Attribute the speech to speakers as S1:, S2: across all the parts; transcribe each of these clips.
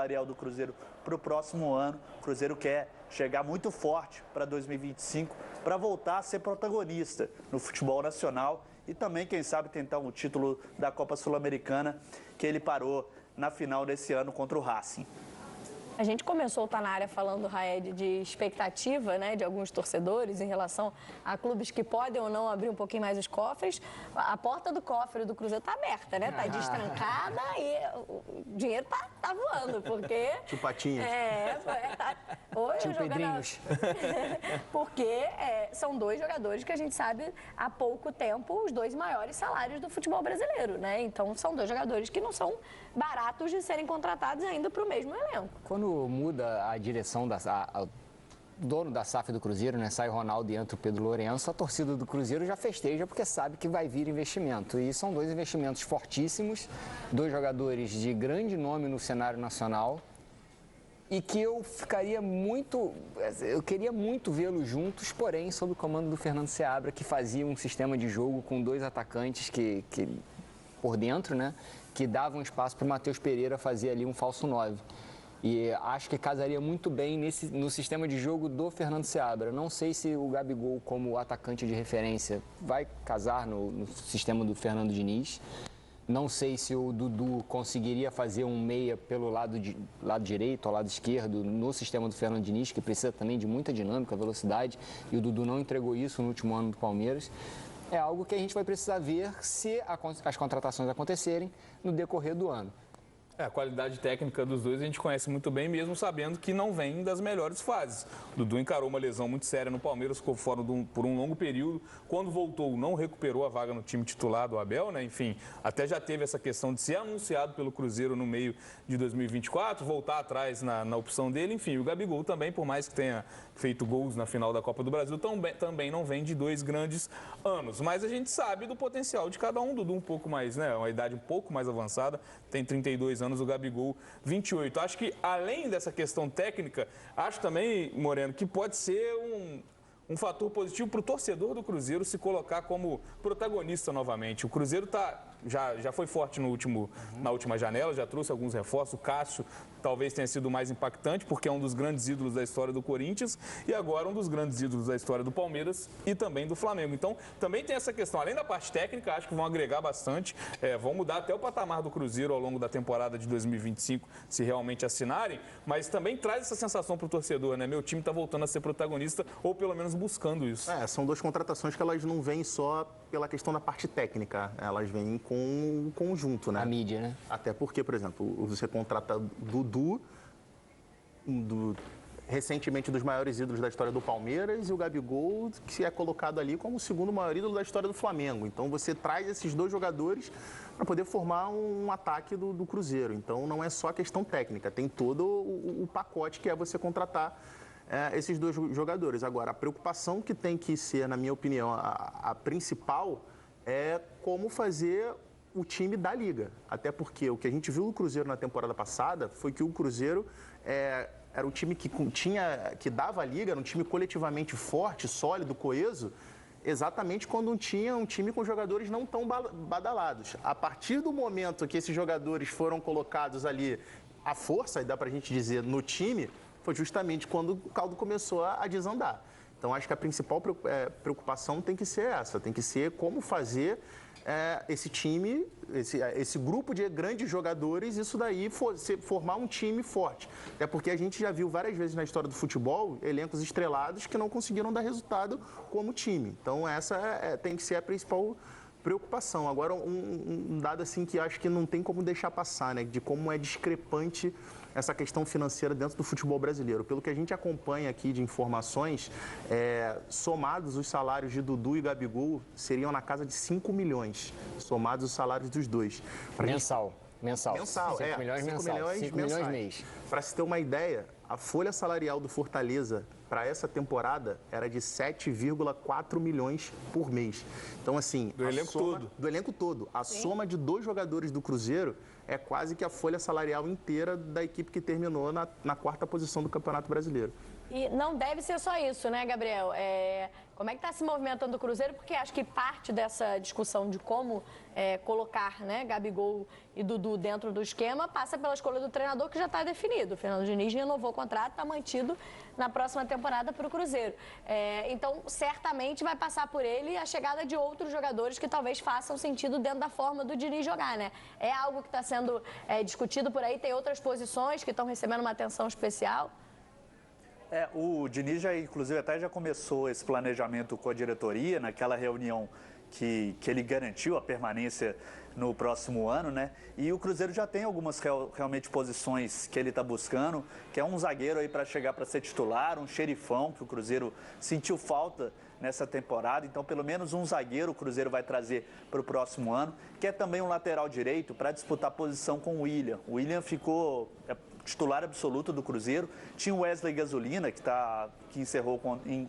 S1: salarial do Cruzeiro para o próximo ano. O Cruzeiro quer chegar muito forte para 2025 para voltar a ser protagonista no futebol nacional e também, quem sabe, tentar um título da Copa Sul-Americana que ele parou na final desse ano contra o Racing.
S2: A gente começou o Tá Na Área falando, Raed, de expectativa, né, de alguns torcedores em relação a clubes que podem ou não abrir um pouquinho mais os cofres. A porta do cofre do Cruzeiro está aberta, né? Está destrancada e o dinheiro tá voando, porque...
S3: Chupatinhas.
S2: Tio Pedrinhos. Porque são dois jogadores que a gente sabe há pouco tempo os dois maiores salários do futebol brasileiro, né? Então são dois jogadores que não são baratos de serem contratados ainda para o mesmo elenco.
S4: Quando muda a direção o dono da SAF do Cruzeiro, né, sai Ronaldo e entra o Pedro Lourenço, a torcida do Cruzeiro já festeja porque sabe que vai vir investimento. E são dois investimentos fortíssimos, dois jogadores de grande nome no cenário nacional e que eu queria muito vê-los juntos, porém sob o comando do Fernando Seabra, que fazia um sistema de jogo com dois atacantes que por dentro, né, que davam espaço para o Matheus Pereira fazer ali um falso 9. E acho que casaria muito bem no sistema de jogo do Fernando Seabra. Não sei se o Gabigol, como atacante de referência, vai casar no sistema do Fernando Diniz. Não sei se o Dudu conseguiria fazer um meia pelo lado direito ou lado esquerdo no sistema do Fernando Diniz, que precisa também de muita dinâmica, velocidade, e o Dudu não entregou isso no último ano do Palmeiras. É algo que a gente vai precisar ver se as contratações acontecerem no decorrer do ano.
S5: A qualidade técnica dos dois a gente conhece muito bem, mesmo sabendo que não vem das melhores fases. O Dudu encarou uma lesão muito séria no Palmeiras, ficou fora por um longo período. Quando voltou, não recuperou a vaga no time titular do Abel, né? Enfim, até já teve essa questão de ser anunciado pelo Cruzeiro no meio de 2024, voltar atrás na opção dele. Enfim, o Gabigol também, por mais que tenha feito gols na final da Copa do Brasil, também não vem de dois grandes anos. Mas a gente sabe do potencial de cada um. O Dudu um pouco mais, né? Uma idade um pouco mais avançada, tem 32 anos. O Gabigol, 28. Acho que, além dessa questão técnica, acho também, Moreno, que pode ser um fator positivo para o torcedor do Cruzeiro se colocar como protagonista novamente. O Cruzeiro já foi forte na última janela, já trouxe alguns reforços. O Cássio talvez tenha sido o mais impactante, porque é um dos grandes ídolos da história do Corinthians e agora um dos grandes ídolos da história do Palmeiras e também do Flamengo. Então, também tem essa questão. Além da parte técnica, acho que vão agregar bastante, vão mudar até o patamar do Cruzeiro ao longo da temporada de 2025, se realmente assinarem, mas também traz essa sensação para o torcedor, né? Meu time está voltando a ser protagonista, ou pelo menos buscando isso.
S3: São duas contratações que elas não vêm só pela questão da parte técnica, elas vêm com um conjunto, né?
S4: A mídia, né?
S3: Até porque, por exemplo, você contrata Dudu, recentemente dos maiores ídolos da história do Palmeiras, e o Gabigol, que é colocado ali como o segundo maior ídolo da história do Flamengo. Então você traz esses dois jogadores para poder formar um ataque do Cruzeiro. Então não é só a questão técnica, tem todo o pacote que é você contratar esses dois jogadores. Agora, a preocupação que tem que ser, na minha opinião, a principal é como fazer o time da Liga. Até porque o que a gente viu no Cruzeiro na temporada passada foi que o Cruzeiro era um time que dava a Liga, era um time coletivamente forte, sólido, coeso, exatamente quando tinha um time com jogadores não tão badalados. A partir do momento que esses jogadores foram colocados ali à força, e dá pra gente dizer, no time, foi justamente quando o caldo começou a desandar. Então, acho que a principal preocupação tem que ser essa, tem que ser como fazer esse time, esse grupo de grandes jogadores, isso daí formar um time forte. Até porque a gente já viu várias vezes na história do futebol elencos estrelados que não conseguiram dar resultado como time. Então, essa tem que ser a principal preocupação. Agora, um dado assim que acho que não tem como deixar passar, né, de como é discrepante essa questão financeira dentro do futebol brasileiro. Pelo que a gente acompanha aqui de informações, somados os salários de Dudu e Gabigol, seriam na casa de 5 milhões, somados os salários dos dois.
S4: Mensal. 5 milhões mensal. 5 milhões mês.
S3: Para se ter uma ideia, A folha salarial do Fortaleza para essa temporada era de 7,4 milhões por mês. Então, assim...
S5: Do elenco todo.
S3: Do elenco todo. A soma de 2 jogadores do Cruzeiro é quase que a folha salarial inteira da equipe que terminou na 4ª posição do Campeonato Brasileiro.
S2: E não deve ser só isso, né, Gabriel? Como é que está se movimentando o Cruzeiro? Porque acho que parte dessa discussão de como colocar, né, Gabigol e Dudu dentro do esquema passa pela escolha do treinador, que já está definido. O Fernando Diniz renovou o contrato, está mantido na próxima temporada para o Cruzeiro. Então, certamente vai passar por ele a chegada de outros jogadores que talvez façam sentido dentro da forma do Diniz jogar, né? É algo que está sendo discutido por aí, tem outras posições que estão recebendo uma atenção especial.
S1: O Diniz, inclusive, até já começou esse planejamento com a diretoria, naquela reunião que ele garantiu a permanência no próximo ano, né? E o Cruzeiro já tem algumas realmente posições que ele está buscando, que é um zagueiro aí para chegar para ser titular, um xerifão, que o Cruzeiro sentiu falta nessa temporada. Então, pelo menos um zagueiro o Cruzeiro vai trazer para o próximo ano, que é também um lateral direito para disputar a posição com o William. O William ficou titular absoluto do Cruzeiro. Tinha o Wesley Gasolina, que encerrou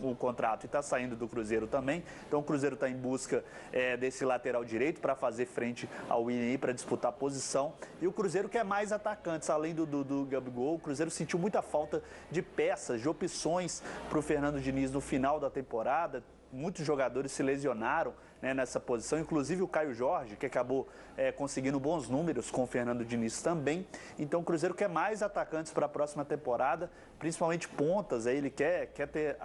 S1: o contrato e está saindo do Cruzeiro também. Então o Cruzeiro está em busca desse lateral direito para fazer frente ao William para disputar a posição. E o Cruzeiro quer mais atacantes, além do Gabigol. O Cruzeiro sentiu muita falta de peças, de opções para o Fernando Diniz no final da temporada. Muitos jogadores se lesionaram, né, nessa posição, inclusive o Caio Jorge, que acabou conseguindo bons números com o Fernando Diniz também. Então o Cruzeiro quer mais atacantes para a próxima temporada, principalmente pontas. Aí ele quer ter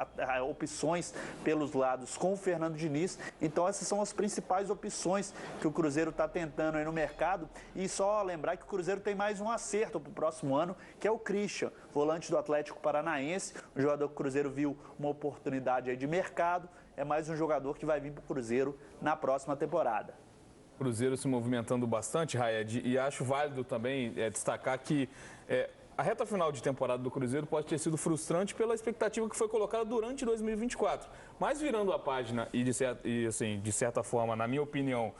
S1: opções pelos lados com o Fernando Diniz. Então essas são as principais opções que o Cruzeiro está tentando aí no mercado. E só lembrar que o Cruzeiro tem mais um acerto para o próximo ano, que é o Christian, volante do Atlético Paranaense. O jogador que o Cruzeiro viu uma oportunidade aí de mercado. É mais um jogador que vai vir para o Cruzeiro na próxima temporada.
S5: Cruzeiro se movimentando bastante, Raed, e acho válido também destacar que a reta final de temporada do Cruzeiro pode ter sido frustrante pela expectativa que foi colocada durante 2024. Mas virando a página e de certa forma, na minha opinião,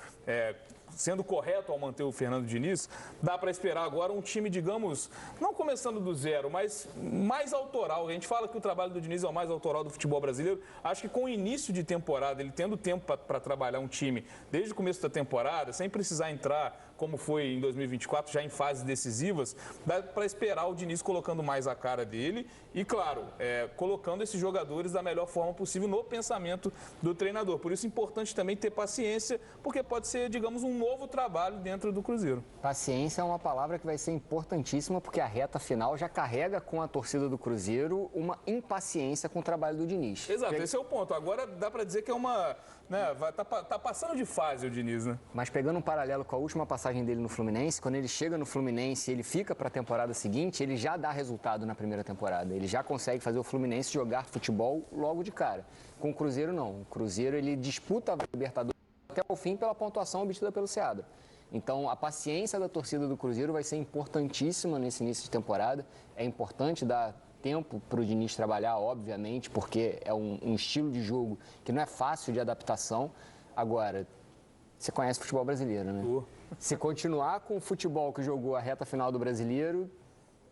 S5: sendo correto ao manter o Fernando Diniz, dá para esperar agora um time, digamos, não começando do zero, mas mais autoral. A gente fala que o trabalho do Diniz é o mais autoral do futebol brasileiro. Acho que com o início de temporada, ele tendo tempo para trabalhar um time desde o começo da temporada, sem precisar entrar como foi em 2024, já em fases decisivas, dá para esperar o Diniz colocando mais a cara dele e, claro, colocando esses jogadores da melhor forma possível no pensamento do treinador. Por isso é importante também ter paciência, porque pode ser, digamos, um novo trabalho dentro do Cruzeiro.
S4: Paciência é uma palavra que vai ser importantíssima, porque a reta final já carrega com a torcida do Cruzeiro uma impaciência com o trabalho do Diniz.
S5: Exato, esse é o ponto. Agora dá para dizer que é uma... tá passando de fase o Diniz, né?
S4: Mas pegando um paralelo com a última passagem dele no Fluminense, quando ele chega no Fluminense e ele fica para a temporada seguinte, ele já dá resultado na primeira temporada. Ele já consegue fazer o Fluminense jogar futebol logo de cara. Com o Cruzeiro, não. O Cruzeiro, ele disputa a Libertadores até o fim pela pontuação obtida pelo Seabra. Então, a paciência da torcida do Cruzeiro vai ser importantíssima nesse início de temporada. É importante dar tempo para o Diniz trabalhar, obviamente, porque é um estilo de jogo que não é fácil de adaptação. Agora, você conhece o futebol brasileiro, né? Se continuar com o futebol que jogou a reta final do Brasileiro,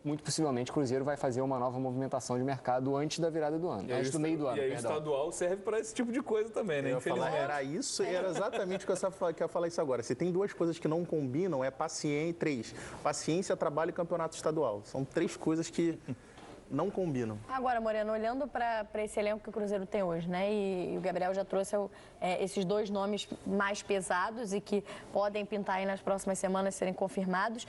S4: muito possivelmente o Cruzeiro vai fazer uma nova movimentação de mercado antes da virada do ano, antes do meio do ano.
S5: E aí o estadual serve para esse tipo de coisa também, né? Infelizmente.
S3: Era exatamente o que eu ia falar isso agora. Se tem duas coisas que não combinam, é paciência, trabalho e campeonato estadual. São 3 coisas que não combinam.
S2: Agora, Moreno, olhando para esse elenco que o Cruzeiro tem hoje, né? E o Gabriel já trouxe esses 2 nomes mais pesados e que podem pintar aí nas próximas semanas serem confirmados.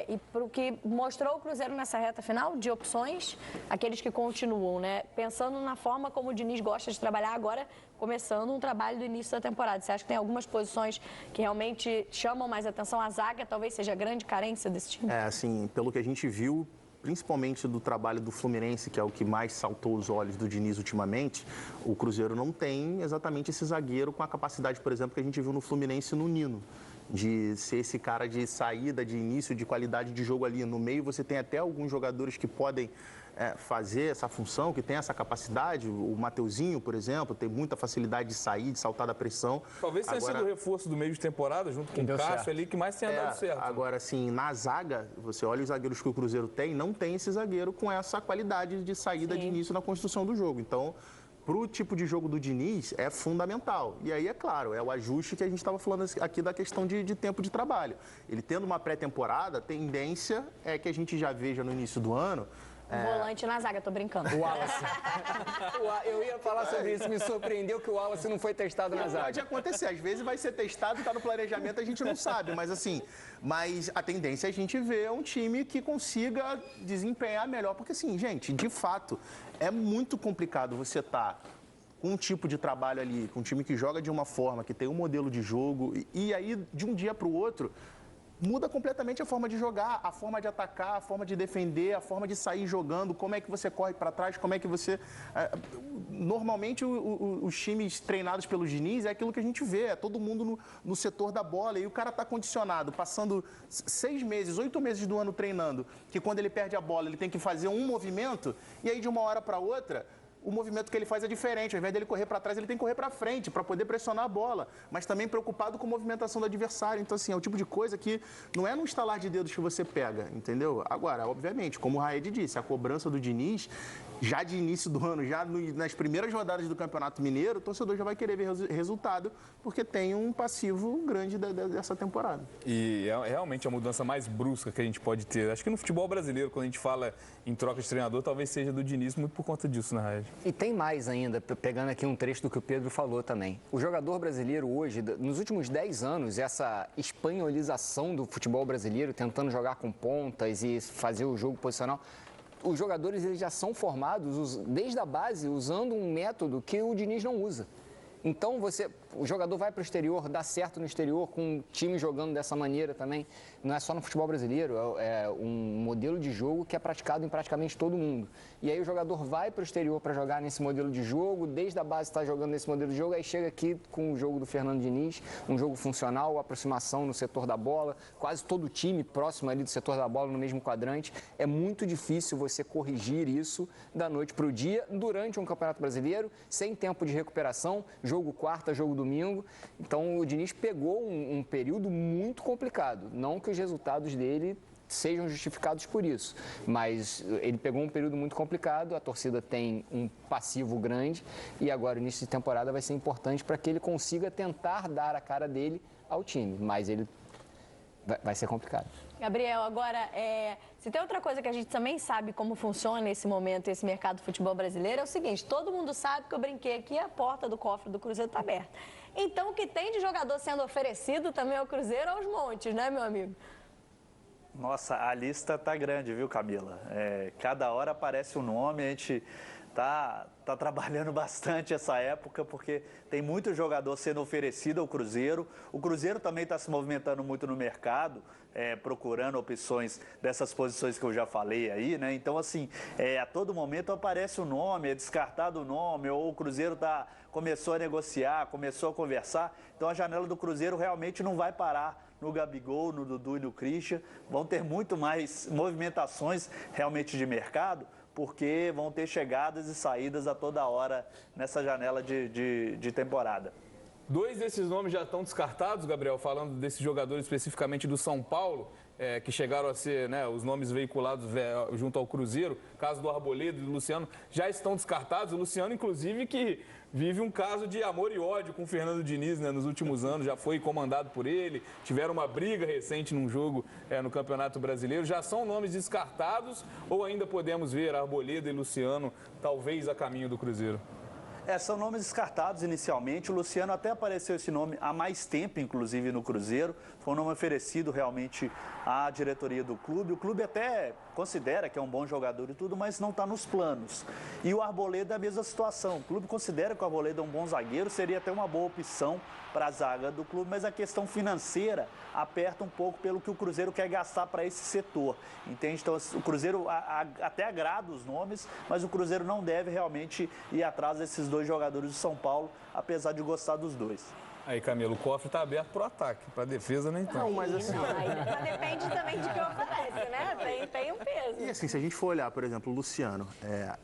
S2: E para o que mostrou o Cruzeiro nessa reta final de opções, aqueles que continuam, né? Pensando na forma como o Diniz gosta de trabalhar agora, começando um trabalho do início da temporada. Você acha que tem algumas posições que realmente chamam mais atenção? A zaga talvez seja a grande carência desse time?
S3: Assim, pelo que a gente viu, principalmente do trabalho do Fluminense, que é o que mais saltou os olhos do Diniz ultimamente, o Cruzeiro não tem exatamente esse zagueiro com a capacidade, por exemplo, que a gente viu no Fluminense no Nino. de ser esse cara de saída, de início, de qualidade de jogo ali. No meio você tem até alguns jogadores que podem fazer essa função, que tem essa capacidade. O Mateuzinho, por exemplo, tem muita facilidade de sair, de saltar da pressão.
S5: Talvez tenha sido o reforço do meio de temporada, junto com o Cássio ali, que mais tenha dado certo.
S3: Agora, assim, na zaga, você olha os zagueiros que o Cruzeiro tem, não tem esse zagueiro com essa qualidade de saída de início na construção do jogo. Então, para o tipo de jogo do Diniz, é fundamental. E aí, é claro, é o ajuste que a gente estava falando aqui da questão de tempo de trabalho. Ele tendo uma pré-temporada, a tendência é que a gente já veja no início do ano.
S2: Volante na zaga, tô brincando.
S4: O Wallace. Eu ia falar sobre isso, me surpreendeu que o Wallace não foi testado na zaga.
S3: Pode acontecer, às vezes vai ser testado, está no planejamento, a gente não sabe, mas a tendência é a gente ver um time que consiga desempenhar melhor, porque assim, gente, de fato, é muito complicado você estar com um tipo de trabalho ali, com um time que joga de uma forma, que tem um modelo de jogo, e aí de um dia para o outro muda completamente a forma de jogar, a forma de atacar, a forma de defender, a forma de sair jogando, como é que você corre para trás, como é que você... Normalmente, os times treinados pelo Diniz é aquilo que a gente vê, é todo mundo no setor da bola, e o cara está condicionado, passando 6 meses, 8 meses do ano treinando, que quando ele perde a bola, ele tem que fazer um movimento, e aí de uma hora para outra, o movimento que ele faz é diferente. Ao invés dele correr para trás, ele tem que correr para frente para poder pressionar a bola, mas também preocupado com a movimentação do adversário. Então, assim, é o tipo de coisa que não é no estalar de dedos que você pega, entendeu? Agora, obviamente, como o Raed disse, a cobrança do Diniz, já de início do ano, já nas primeiras rodadas do Campeonato Mineiro, o torcedor já vai querer ver resultado, porque tem um passivo grande dessa temporada.
S5: E é realmente a mudança mais brusca que a gente pode ter. Acho que no futebol brasileiro, quando a gente fala em troca de treinador, talvez seja do Diniz, muito por conta disso, na Raed.
S4: E tem mais ainda, pegando aqui um trecho do que o Pedro falou também. O jogador brasileiro hoje, nos últimos 10 anos, essa espanholização do futebol brasileiro, tentando jogar com pontas e fazer o jogo posicional, os jogadores eles já são formados desde a base usando um método que o Diniz não usa. Então, o jogador vai para o exterior, dá certo no exterior, com um time jogando dessa maneira também. Não é só no futebol brasileiro, é um modelo de jogo que é praticado em praticamente todo mundo. E aí o jogador vai para o exterior para jogar nesse modelo de jogo, desde a base está jogando nesse modelo de jogo, aí chega aqui com o jogo do Fernando Diniz, um jogo funcional, aproximação no setor da bola, quase todo o time próximo ali do setor da bola no mesmo quadrante. É muito difícil você corrigir isso da noite para o dia, durante um Campeonato Brasileiro, sem tempo de recuperação, jogo quarta, jogo domingo. Então o Diniz pegou um período muito complicado. Não que os resultados dele sejam justificados por isso, mas ele pegou um período muito complicado, a torcida tem um passivo grande e agora o início de temporada vai ser importante para que ele consiga tentar dar a cara dele ao time, mas ele vai ser complicado.
S2: Gabriel, agora, se tem outra coisa que a gente também sabe como funciona esse momento, esse mercado do futebol brasileiro, é o seguinte, todo mundo sabe que eu brinquei aqui, a porta do cofre do Cruzeiro está aberta. Então, o que tem de jogador sendo oferecido também ao Cruzeiro aos montes, né, meu amigo?
S1: Nossa, a lista tá grande, viu, Camila? Cada hora aparece um nome, a gente tá trabalhando bastante essa época, porque tem muito jogador sendo oferecido ao Cruzeiro. O Cruzeiro também está se movimentando muito no mercado, procurando opções dessas posições que eu já falei aí, né? Então, assim, a todo momento aparece um nome, é descartado o nome, ou o Cruzeiro começou a negociar, começou a conversar. Então, a janela do Cruzeiro realmente não vai parar no Gabigol, no Dudu e no Christian. Vão ter muito mais movimentações realmente de mercado, porque vão ter chegadas e saídas a toda hora nessa janela de temporada.
S5: 2 desses nomes já estão descartados, Gabriel, falando desses jogadores especificamente do São Paulo, que chegaram a ser, né, os nomes veiculados junto ao Cruzeiro, caso do Arboleda e do Luciano, já estão descartados. O Luciano, inclusive, que vive um caso de amor e ódio com o Fernando Diniz, né, nos últimos anos, já foi comandado por ele, tiveram uma briga recente num jogo no Campeonato Brasileiro. Já são nomes descartados ou ainda podemos ver Arboleda e Luciano talvez a caminho do Cruzeiro?
S1: São nomes descartados inicialmente. O Luciano até apareceu esse nome há mais tempo, inclusive, no Cruzeiro. Foi um nome oferecido realmente à diretoria do clube. O clube até considera que é um bom jogador e tudo, mas não está nos planos. E o Arboleda é a mesma situação. O clube considera que o Arboleda é um bom zagueiro, seria até uma boa opção para a zaga do clube, mas a questão financeira aperta um pouco pelo que o Cruzeiro quer gastar para esse setor, entende? Então, o Cruzeiro até agrada os nomes, mas o Cruzeiro não deve realmente ir atrás desses 2 jogadores do São Paulo, apesar de gostar dos 2.
S5: Aí, Camilo, o cofre está aberto para o ataque, para a defesa nem tanto.
S3: Não, mas assim...
S2: Mas depende também de quem oferece, né? Tem um peso.
S3: E assim, se a gente for olhar, por exemplo, o Luciano,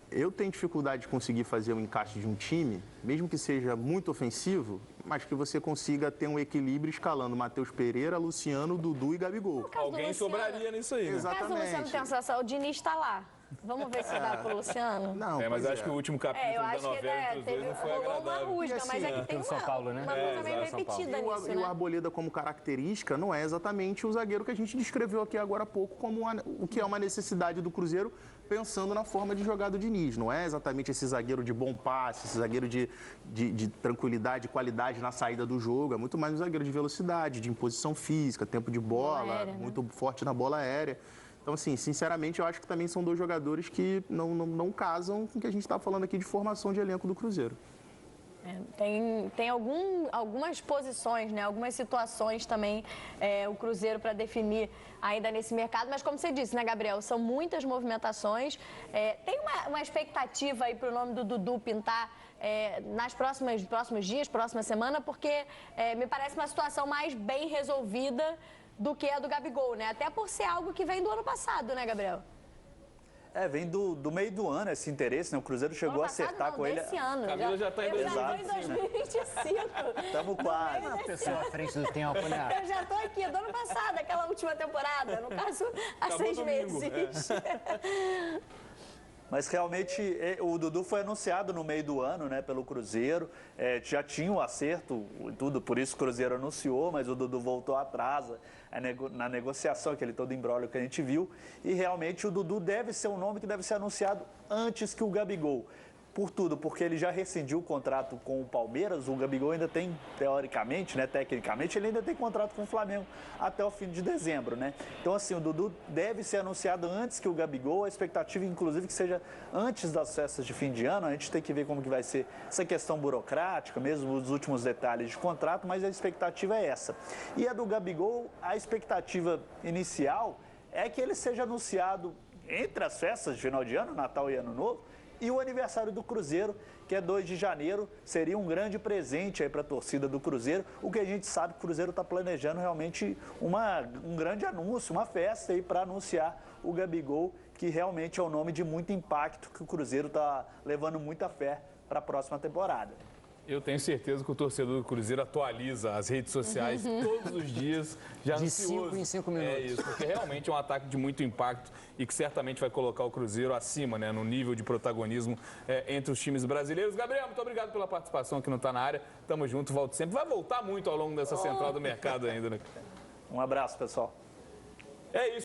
S3: eu tenho dificuldade de conseguir fazer o encaixe de um time, mesmo que seja muito ofensivo, mas que você consiga ter um equilíbrio escalando Matheus Pereira, Luciano, Dudu e Gabigol.
S5: Alguém sobraria nisso aí, né?
S2: No caso do Luciano tem sensação, o Diniz está lá. Vamos ver se dá pro Luciano?
S3: Não,
S5: mas
S3: pois
S5: acho que o último capítulo
S2: Eu
S5: da
S2: acho que
S5: novela entre os dois não foi
S2: rolou uma
S5: agradável.
S2: rusga, mas é que tem
S4: pelo São Paulo, né?
S2: uma coisa meio
S5: exato, São Paulo.
S2: repetida nisso,
S3: E o
S2: né?
S3: Arboleda como característica não é exatamente o zagueiro que a gente descreveu aqui agora há pouco como o que é uma necessidade do Cruzeiro pensando na forma de jogar do Diniz. Não é exatamente esse zagueiro de bom passe, esse zagueiro de tranquilidade, qualidade na saída do jogo. É muito mais um zagueiro de velocidade, de imposição física, tempo de bola,
S2: aérea, né?
S3: muito forte na bola aérea. Então, assim, sinceramente, eu acho que também são dois jogadores que não casam com o que a gente está falando aqui de formação de elenco do Cruzeiro.
S2: Tem algumas posições, né? Algumas situações também o Cruzeiro para definir ainda nesse mercado, mas como você disse, né, Gabriel, são muitas movimentações. Tem uma expectativa aí para o nome do Dudu pintar nos próximos dias, próxima semana, porque me parece uma situação mais bem resolvida do que a do Gabigol, né? Até por ser algo que vem do ano passado, né, Gabriel?
S1: Vem do meio do ano esse interesse, né? O Cruzeiro chegou a acertar com ele.
S2: Esse ano.
S5: Camila já tá em
S2: Eu já
S5: 2025,
S2: tô em 2025.
S1: Estamos quase.
S4: Uma pessoa à frente do tempo, né?
S2: Eu já tô aqui, do ano passado, aquela última temporada, no caso, há
S5: Acabou
S2: 6
S5: domingo,
S2: meses.
S1: Mas realmente o Dudu foi anunciado no meio do ano, né, pelo Cruzeiro. Já tinha o acerto e tudo, por isso o Cruzeiro anunciou, mas o Dudu voltou atrás na negociação, aquele todo imbróglio que a gente viu. E realmente o Dudu deve ser um nome que deve ser anunciado antes que o Gabigol. Por tudo, porque ele já rescindiu o contrato com o Palmeiras, o Gabigol ainda tem, teoricamente, né, tecnicamente, ele ainda tem contrato com o Flamengo até o fim de dezembro, né? Então, assim, o Dudu deve ser anunciado antes que o Gabigol, a expectativa, inclusive, que seja antes das festas de fim de ano, a gente tem que ver como que vai ser essa questão burocrática, mesmo os últimos detalhes de contrato, mas a expectativa é essa. E a do Gabigol, a expectativa inicial é que ele seja anunciado entre as festas de final de ano, Natal e Ano Novo, e o aniversário do Cruzeiro, que é 2 de janeiro, seria um grande presente aí para a torcida do Cruzeiro. O que a gente sabe que o Cruzeiro está planejando realmente um grande anúncio, uma festa aí para anunciar o Gabigol, que realmente é um nome de muito impacto, que o Cruzeiro está levando muita fé para a próxima temporada.
S5: Eu tenho certeza que o torcedor do Cruzeiro atualiza as redes sociais todos os dias, já
S4: De
S5: ansioso.
S4: 5 em 5 minutos.
S5: É isso, porque realmente é um ataque de muito impacto e que certamente vai colocar o Cruzeiro acima, né, no nível de protagonismo entre os times brasileiros. Gabriel, muito obrigado pela participação aqui no Tá Na Área. Tamo junto, volto sempre. Vai voltar muito ao longo dessa central do mercado ainda, né?
S1: Um abraço, pessoal.
S5: É isso.